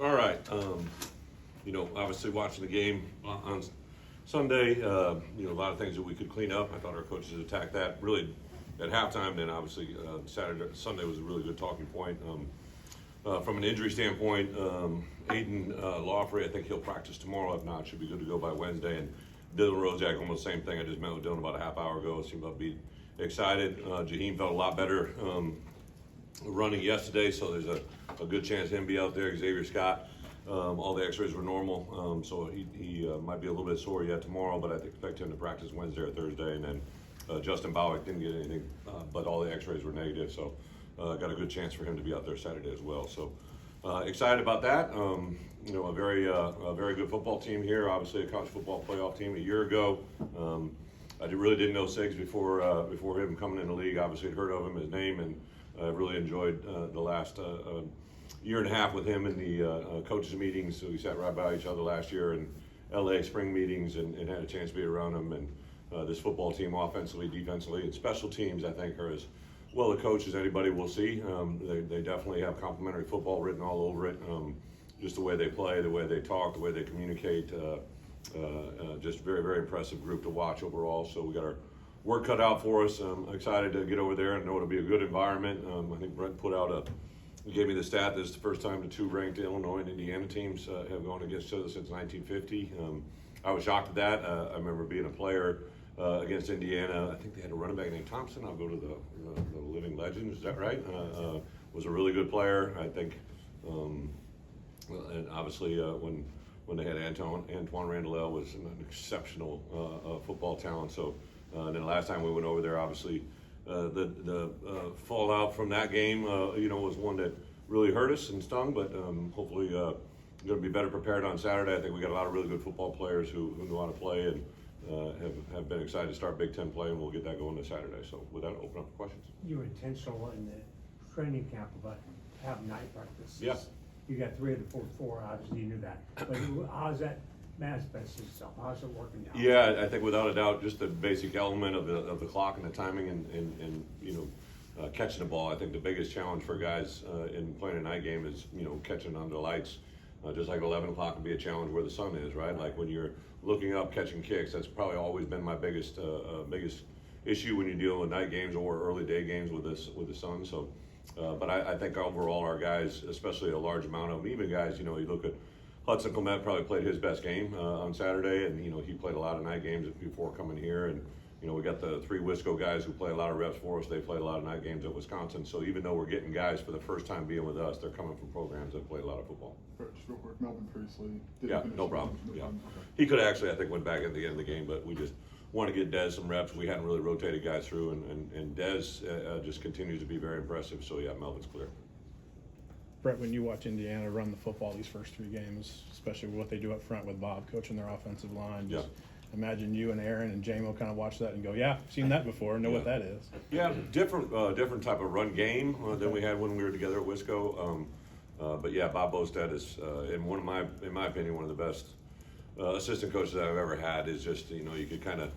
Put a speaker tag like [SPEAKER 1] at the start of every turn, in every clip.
[SPEAKER 1] All right. Obviously watching the game on Sunday, a lot of things that we could clean up. I thought our coaches attacked that really at halftime. Then obviously Sunday was a really good talking point. From an injury standpoint, Aiden Lawfrey, I think he'll practice tomorrow. If not, should be good to go by Wednesday. And Dylan Rozak, almost the same thing. I just met with Dylan about a half hour ago. Seemed to be excited. Jaheim felt a lot better running yesterday, so there's a good chance him be out there. Xavier Scott, all the x-rays were normal, so he might be a little bit sore yet tomorrow, but I expect him to practice Wednesday or Thursday. And then Justin Bowick didn't get anything, but all the x-rays were negative, so got a good chance for him to be out there Saturday as well. So excited about that. A very good football team here, obviously a college football playoff team. A year ago, I really didn't know Siggs before him coming in the league. Obviously, I'd heard of him, his name, and I really enjoyed the last year and a half with him in the coaches meetings. So we sat right by each other last year in LA spring meetings and had a chance to be around him. And this football team, offensively, defensively, and special teams, I think, are as well a coach as anybody will see. They definitely have complimentary football written all over it. Just the way they play, the way they talk, the way they communicate. Just very, very impressive group to watch overall. So we got our work cut out for us. I'm excited to get over there and know it'll be a good environment. I think Brent gave me the stat that it's the first time the two ranked Illinois and Indiana teams have gone against each other since 1950. I was shocked at that. I remember being a player against Indiana. I think they had a running back named Thompson. I'll go to the living legend. Is that right? Was a really good player. I think, and obviously when they had Antoine Randall was an exceptional football talent. So then the last time we went over there, obviously the fallout from that game, was one that really hurt us and stung. But hopefully, going to be better prepared on Saturday. I think we got a lot of really good football players who know how to play and have been excited to start Big Ten play, and we'll get that going this Saturday. So with that, open up for questions.
[SPEAKER 2] You were intentional in the training camp about having night practice.
[SPEAKER 1] Yeah.
[SPEAKER 2] You got 3 of the 4, obviously you knew that. But how's that manifest itself? How's it working out?
[SPEAKER 1] Yeah, I think without a doubt, just the basic element of the clock and the timing and catching the ball. I think the biggest challenge for guys in playing a night game is catching under the lights. Just like 11 o'clock would be a challenge where the sun is, right? Like when you're looking up catching kicks, that's probably always been my biggest issue when you deal with night games or early day games with the sun. So, but I think overall our guys, especially a large amount of them, even guys, you look at Hudson Clement probably played his best game on Saturday, and he played a lot of night games before coming here. And we got the 3 Wisco guys who play a lot of reps for us. They played a lot of night games at Wisconsin. So even though we're getting guys for the first time being with us, they're coming from programs that play a lot of football.
[SPEAKER 3] Just real quick, Melvin Priestley.
[SPEAKER 1] Yeah, no problem. Yeah.
[SPEAKER 3] Okay.
[SPEAKER 1] He could actually, I think, went back at the end of the game, but we just want to get Dez some reps. We hadn't really rotated guys through, and Dez just continues to be very impressive. So yeah, Melvin's clear.
[SPEAKER 4] Bret, when you watch Indiana run the football these first 3 games, especially what they do up front with Bob coaching their offensive line, just imagine you and Aaron and JMO kind of watch that and go, yeah, seen that before, know what that is.
[SPEAKER 1] Yeah, different type of run game than we had when we were together at Wisco. But yeah, Bob Bostad is, in my opinion, one of the best assistant coaches that I've ever had. Is just you could kind of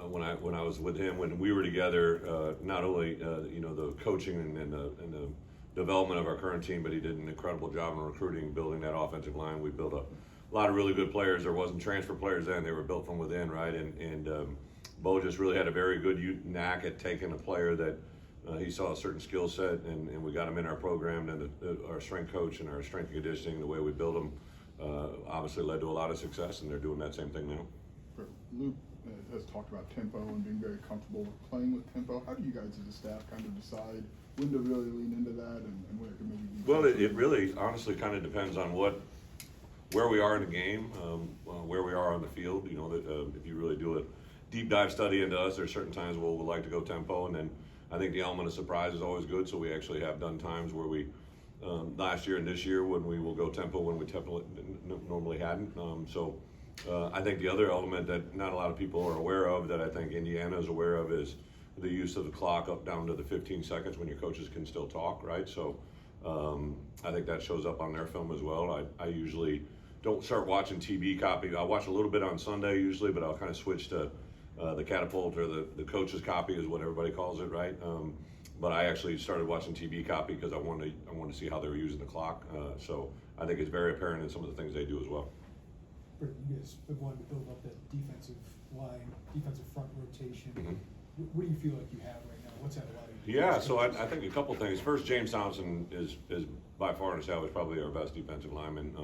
[SPEAKER 1] when I was with him when we were together, not only the coaching and the development of our current team, but he did an incredible job in recruiting, building that offensive line. We built a lot of really good players. There wasn't transfer players then; they were built from within, right? And Bo just really had a very good knack at taking a player that he saw a certain skill set, and we got him in our program. And our strength coach and our strength and conditioning, the way we build them, obviously led to a lot of success, and they're doing that same thing now.
[SPEAKER 3] Luke has talked about tempo and being very comfortable with playing with tempo. How do you guys as a staff kind of decide when to really lean into that and where it can maybe be?
[SPEAKER 1] Well, it really honestly kind of depends on where we are in the game, where we are on the field. If you really do a deep dive study into us, there's certain times where we'd like to go tempo, and then I think the element of surprise is always good. So we actually have done times where we last year and this year when we will go tempo when we normally hadn't. I think the other element that not a lot of people are aware of that I think Indiana is aware of is the use of the clock up down to the 15 seconds when your coaches can still talk, right? So I think that shows up on their film as well. I usually don't start watching TV copy. I'll watch a little bit on Sunday usually, but I'll kind of switch to the catapult or the coach's copy is what everybody calls it, right? but I actually started watching TV copy because I wanted to see how they were using the clock. So I think it's very apparent in some of the things they do as well.
[SPEAKER 5] Bret, you guys have wanted to build up that defensive line, defensive front rotation.
[SPEAKER 1] Mm-hmm.
[SPEAKER 5] What do you feel like you have right now? What's that allowed you to do?
[SPEAKER 1] Yeah, so I think a couple things. First, James Thompson is by far and established probably our best defensive lineman.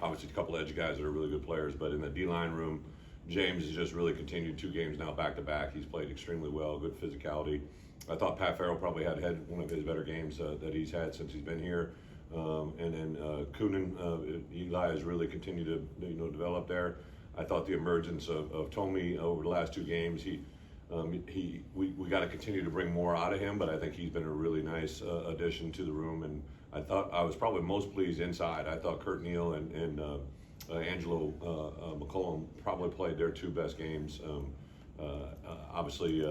[SPEAKER 1] Obviously, a couple edge guys that are really good players, but in the D-line room, James has just really continued 2 games now back to back. He's played extremely well, good physicality. I thought Pat Farrell probably had one of his better games that he's had since he's been here. And then Coonan, Eli has really continued to develop there. I thought the emergence of Tomey over the last 2 games, we got to continue to bring more out of him, but I think he's been a really nice addition to the room. And I thought I was probably most pleased inside. I thought Kurt Neal and Angelo McCollum probably played their 2 best games. Obviously,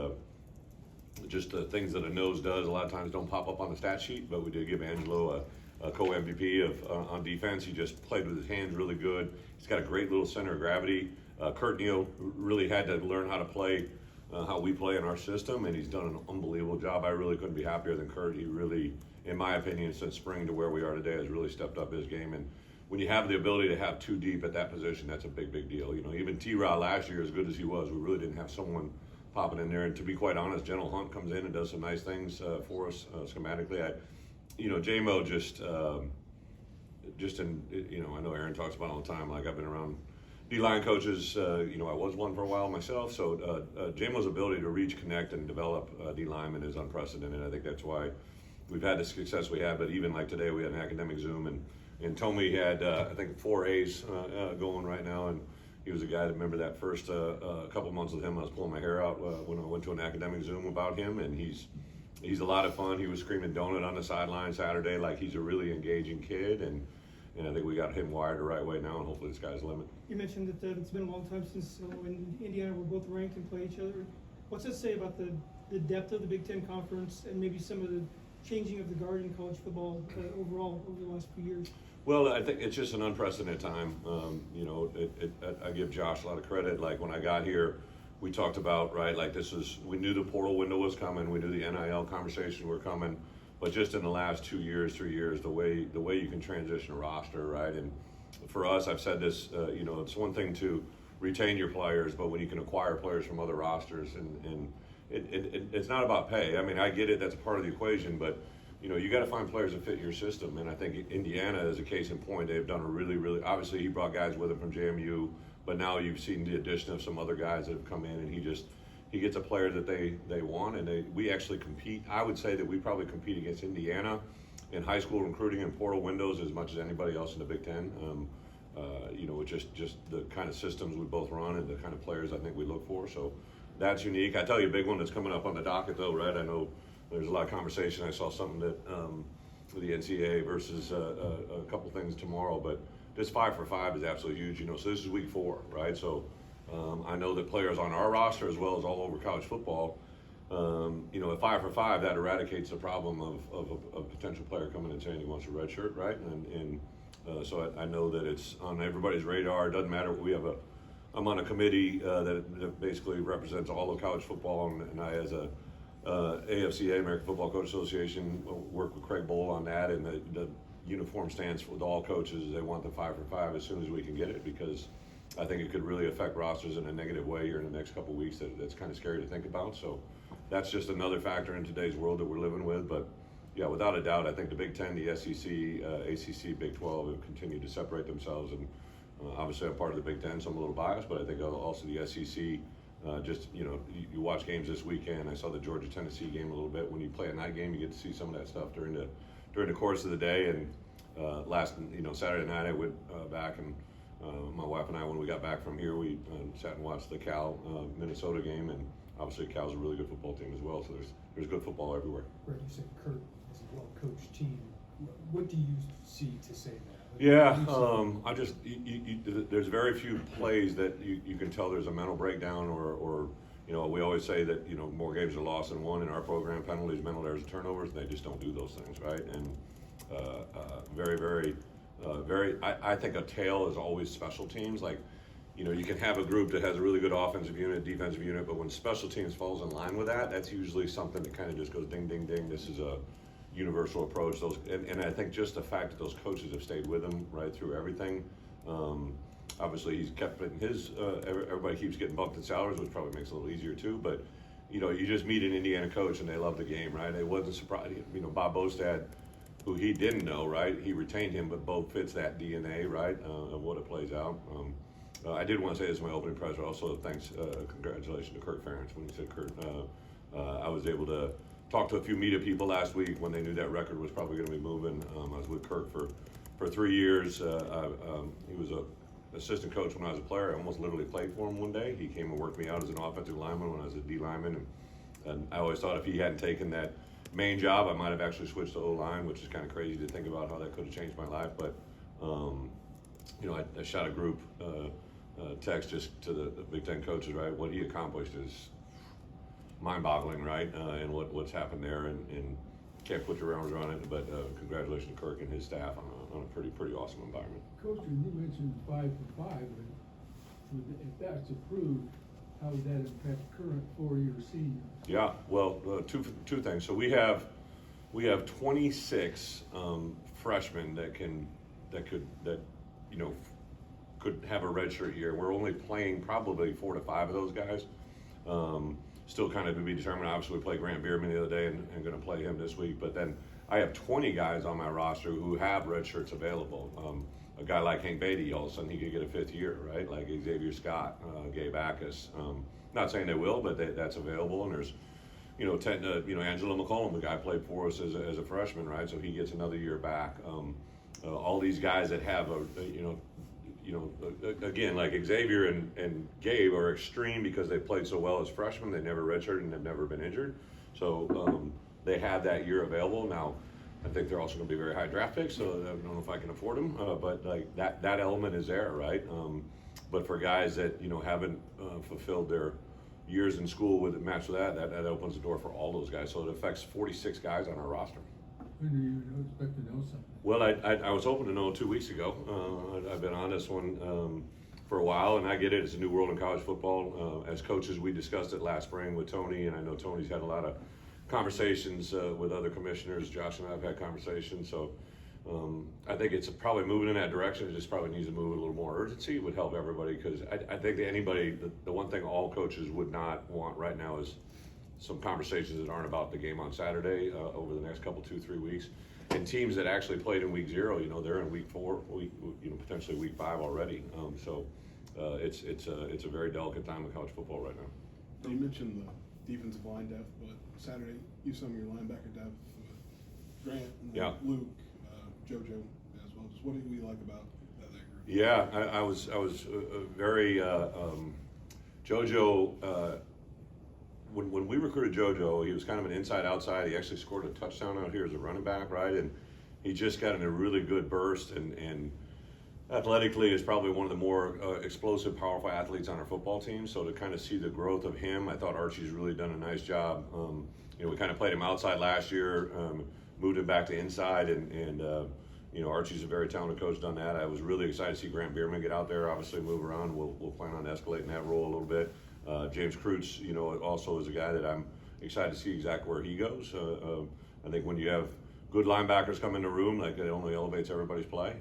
[SPEAKER 1] just the things that a nose does a lot of times don't pop up on the stat sheet, but we did give Angelo a co-MVP on defense. He just played with his hands really good. He's got a great little center of gravity. Kurt Neal really had to learn how to play how we play in our system, and he's done an unbelievable job. I really couldn't be happier than Kurt. He really, in my opinion, since spring to where we are today, has really stepped up his game. And when you have the ability to have 2 deep at that position, that's a big, big deal. Even T-Rod last year, as good as he was, we really didn't have someone popping in there. And to be quite honest, General Hunt comes in and does some nice things for us schematically. J-Mo just in, I know Aaron talks about it all the time. Like, I've been around D-line coaches, I was one for a while myself. So J-Mo's ability to reach, connect, and develop D-linemen is unprecedented. I think that's why we've had the success we had. But even like today, we had an academic Zoom, and Tomey had, I think, 4 A's going right now. And he was a guy that remember that first couple months with him. I was pulling my hair out when I went to an academic Zoom about him, and he's a lot of fun. He was screaming donut on the sideline Saturday. Like, he's a really engaging kid, and I think we got him wired the right way now, and hopefully the sky's the limit.
[SPEAKER 6] You mentioned that it's been a long time since in Indiana we're both ranked and play each other. What's that say about the depth of the Big Ten Conference and maybe some of the changing of the guard in college football overall over the last few years?
[SPEAKER 1] Well, I think it's just an unprecedented time. I give Josh a lot of credit. Like, when I got here, we talked about, right, like we knew the portal window was coming, we knew the NIL conversations were coming, but just in the last 2 years, 3 years, the way you can transition a roster, right? And for us, I've said this, it's one thing to retain your players, but when you can acquire players from other rosters, and it's not about pay. I mean, I get it, that's a part of the equation, but you got to find players that fit your system. And I think Indiana is a case in point. They've done a really, really, obviously he brought guys with him from JMU, but now you've seen the addition of some other guys that have come in, and he gets a player that they want, and we actually compete. I would say that we probably compete against Indiana in high school recruiting and portal windows as much as anybody else in the Big Ten. With just the kind of systems we both run and the kind of players I think we look for. So that's unique. I tell you, a big one that's coming up on the docket though, right? I know there's a lot of conversation. I saw something that with the NCAA versus a couple things tomorrow, but this 5 for 5 is absolutely huge. So this is week 4, right? So I know that players on our roster as well as all over college football, at 5 for 5, that eradicates the problem of a potential player coming and saying he wants a red shirt, right? So I know that it's on everybody's radar. It doesn't matter. I'm on a committee that basically represents all of college football, and I, as a AFCA, American Football Coach Association, work with Craig Bowl on that, and the uniform stance with all coaches. They want the 5 for 5 as soon as we can get it, because I think it could really affect rosters in a negative way here in the next couple of weeks. That's kind of scary to think about. So that's just another factor in today's world that we're living with. But yeah, without a doubt, I think the Big Ten, the SEC, ACC, Big 12 have continued to separate themselves. And obviously I'm part of the Big Ten, so I'm a little biased, but I think also the SEC, you watch games this weekend. I saw the Georgia-Tennessee game a little bit. When you play a night game, you get to see some of that stuff during the course of the day. And Saturday night I went back, and my wife and I, when we got back from here, we sat and watched the Cal Minnesota game, and obviously Cal's a really good football team as well. So there's good football everywhere.
[SPEAKER 5] Bret, you said Kurt is a well-coached team. What do you see to say that?
[SPEAKER 1] Yeah, there's very few plays that you can tell there's a mental breakdown, or we always say that more games are lost than won in our program. Penalties, mental errors, turnovers. They just don't do those things, right? And very, very, very. I think a tale is always special teams. Like, you know, you can have a group that has a really good offensive unit, defensive unit, but when special teams falls in line with that, that's usually something that kind of just goes ding, ding, ding. This is a universal approach. And I think just the fact that those coaches have stayed with him right through everything. Obviously, he's kept in his. Everybody keeps getting bumped in salaries, which probably makes it a little easier too. But you know, you just meet an Indiana coach and they love the game, right? It wasn't surprising. You know, Bob Bostad, who he didn't know, right? He retained him, but Bo fits that DNA, right, of what it plays out. I did want to say this in my opening press, but also thanks, congratulations to Kurt Ferentz when he said Kurt. I was able to talk to a few media people last week when they knew that record was probably going to be moving. I was with Kurt for 3 years. He was a assistant coach when I was a player. I almost literally played for him one day. He came and worked me out as an offensive lineman when I was a D lineman, and I always thought if he hadn't taken that main job, I might have actually switched to O-line, which is kind of crazy to think about how that could have changed my life. But you know, I shot a group text just to the Big Ten coaches, right? What he accomplished is mind-boggling, right? And what's happened there, and can't put your arms around it. But congratulations to Kirk and his staff on a pretty awesome environment.
[SPEAKER 7] Coach, you mentioned 5 for 5, but if that's approved, how would that impact current 4-year seniors?
[SPEAKER 1] Yeah, well, two things. So we have 26 freshmen that you know could have a redshirt year. We're only playing probably 4 to 5 of those guys. Still kind of to be determined. Obviously, we played Grant Bierman the other day and going to play him this week. But then I have 20 guys on my roster who have red shirts available. A guy like Hank Beatty, all of a sudden he could get a 5th year, right? Like Xavier Scott, Gabe Ackus. Not saying they will, but that's available. And there's, you know, Angelo McCollum, the guy played for us as a freshman, right? So he gets another year back. All these guys that have again, like Xavier and Gabe are extreme because they played so well as freshmen. They never redshirted and have never been injured. So they have that year available. Now, I think they're also going to be very high draft picks, so I don't know if I can afford them. But like that element is there, right? But for guys that, you know, haven't fulfilled their years in school with match with that opens the door for all those guys. So it affects 46 guys on our roster.
[SPEAKER 7] When do you expect to know something?
[SPEAKER 1] Well, I was hoping to know 2 weeks ago. I've been on this one for a while, and I get it. It's a new world in college football. As coaches, we discussed it last spring with Tony, and I know Tony's had a lot of conversations with other commissioners. Josh and I have had conversations. So I think it's probably moving in that direction. It just probably needs to move with a little more urgency. It would help everybody because I think that anybody, the one thing all coaches would not want right now is some conversations that aren't about the game on Saturday over the next couple, 2-3 weeks. And teams that actually played in week 0, you know, they're in week 4, potentially week 5 already. So it's a very delicate time in college football right now.
[SPEAKER 8] You mentioned the defensive line depth, but Saturday you some of your linebacker depth, Grant, and then Luke, JoJo as well. Just what do we like about that group?
[SPEAKER 1] Yeah, I was very JoJo. When we recruited JoJo, he was kind of an inside-outside. He actually scored a touchdown out here as a running back, right? And he just got in a really good burst and athletically is probably one of the more explosive, powerful athletes on our football team. So to kind of see the growth of him, I thought Archie's really done a nice job. You know, we kind of played him outside last year, moved him back to inside, and you know, Archie's a very talented coach, done that. I was really excited to see Grant Bierman get out there, obviously move around. We'll plan on escalating that role a little bit. James Kreutz, you know, also is a guy that I'm excited to see exactly where he goes. I think when you have good linebackers come in the room, like it only elevates everybody's play.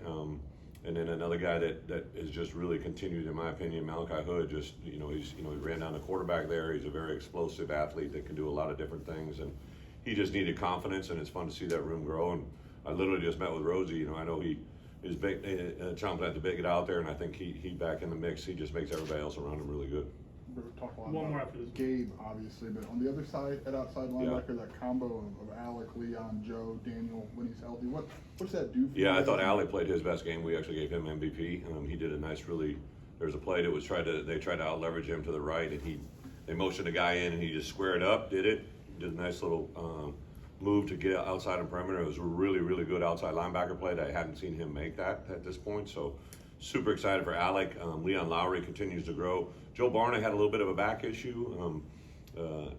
[SPEAKER 1] And then another guy that has just really continued, in my opinion, Malachi Hood. Just he ran down the quarterback there. He's a very explosive athlete that can do a lot of different things, and he just needed confidence. And it's fun to see that room grow. And I literally just met with Rosie. You know, I know he is big, chomping at the bit to get out there, and I think he back in the mix. He just makes everybody else around him really good.
[SPEAKER 3] We're talking a lot
[SPEAKER 6] One
[SPEAKER 3] about
[SPEAKER 6] more after this.
[SPEAKER 3] Gabe, obviously, but on the other side, at outside linebacker, that combo of Alec, Leon, Joe, Daniel, when he's healthy, what's that do for you?
[SPEAKER 1] Yeah, I thought Alec played his best game. We actually gave him MVP. He did a nice, there's a play that was they tried to out leverage him to the right, and they motioned a guy in, and he just squared up, did a nice little move to get outside and perimeter. It was a really, really good outside linebacker play that I hadn't seen him make that at this point. So super excited for Alec. Leon Lowry continues to grow. Joe Barna had a little bit of a back issue. It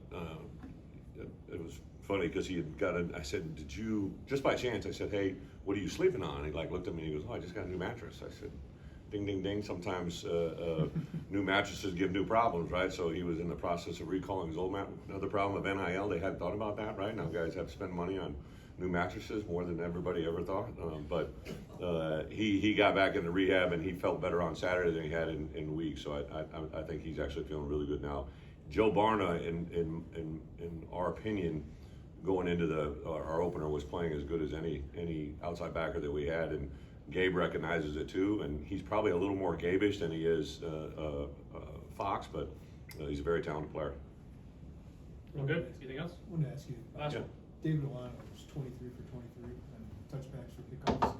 [SPEAKER 1] was funny because he had I said, did you, just by chance, I said, hey, what are you sleeping on? And he looked at me and he goes, oh, I just got a new mattress. I said, ding, ding, ding. Sometimes new mattresses give new problems, right? So he was in the process of recalling his old mat. Another problem of NIL, they hadn't thought about that, right? Now guys have to spend money on new mattresses more than everybody ever thought. But he got back into rehab and he felt better on Saturday than he had in weeks. So I think he's actually feeling really good now. Joe Barna, in our opinion, going into our opener, was playing as good as any outside backer that we had, and Gabe recognizes it too. And he's probably a little more Gabe-ish than he is Fox, but he's a very talented player.
[SPEAKER 9] Well, good. Anything else?
[SPEAKER 5] I wanted to ask you,
[SPEAKER 9] Last one.
[SPEAKER 5] David Alano was 23 for 23 and touchbacks for kickoffs.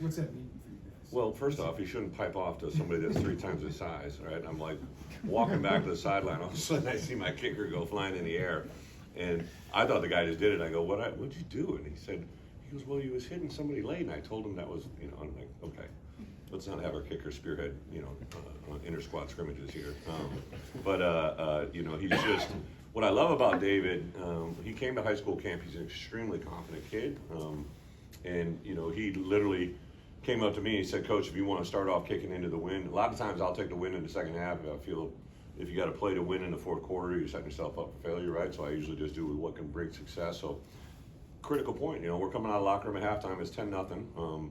[SPEAKER 5] What's that mean for you guys?
[SPEAKER 1] Well, first off, you shouldn't pipe off to somebody that's 3 times his size, right? I'm like walking back to the sideline, all of a sudden I see my kicker go flying in the air. And I thought the guy just did it. I go, what'd you do? And he goes, well, he was hitting somebody late. And I told him that was, I'm like, okay, let's not have our kicker spearhead, inter squad scrimmages here. He's just, what I love about David, he came to high school camp. He's an extremely confident kid. He literally came up to me and he said, Coach, if you want to start off kicking into the wind, a lot of times I'll take the win in the second half if I feel if you got to play to win in the fourth quarter, you're setting yourself up for failure, right? So I usually just do what can bring success. So critical point, we're coming out of the locker room at halftime, it's 10-0.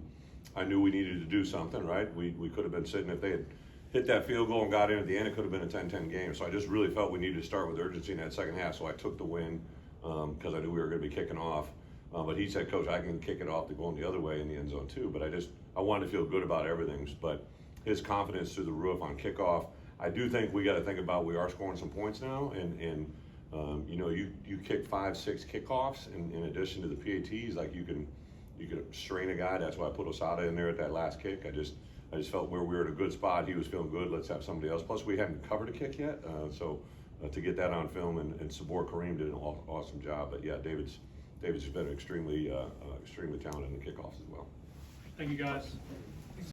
[SPEAKER 1] I knew we needed to do something, right? We could have been sitting, if they had hit that field goal and got in at the end, it could have been a 10-10 game. So I just really felt we needed to start with urgency in that second half. So I took the win because I knew we were going to be kicking off. But he said, Coach, I can kick it off to going the other way in the end zone too. But I wanted to feel good about everything. But his confidence through the roof on kickoff, I do think we got to think about we are scoring some points now, and you kick 5-6 kickoffs in addition to the PATs, like you could strain a guy. That's why I put Osada in there at that last kick. I just felt where we were in a good spot. He was feeling good. Let's have somebody else. Plus we hadn't covered a kick yet, so to get that on film and Sabor Kareem did an awesome job. But yeah, David's been extremely talented in the kickoffs as well.
[SPEAKER 9] Thank you, guys.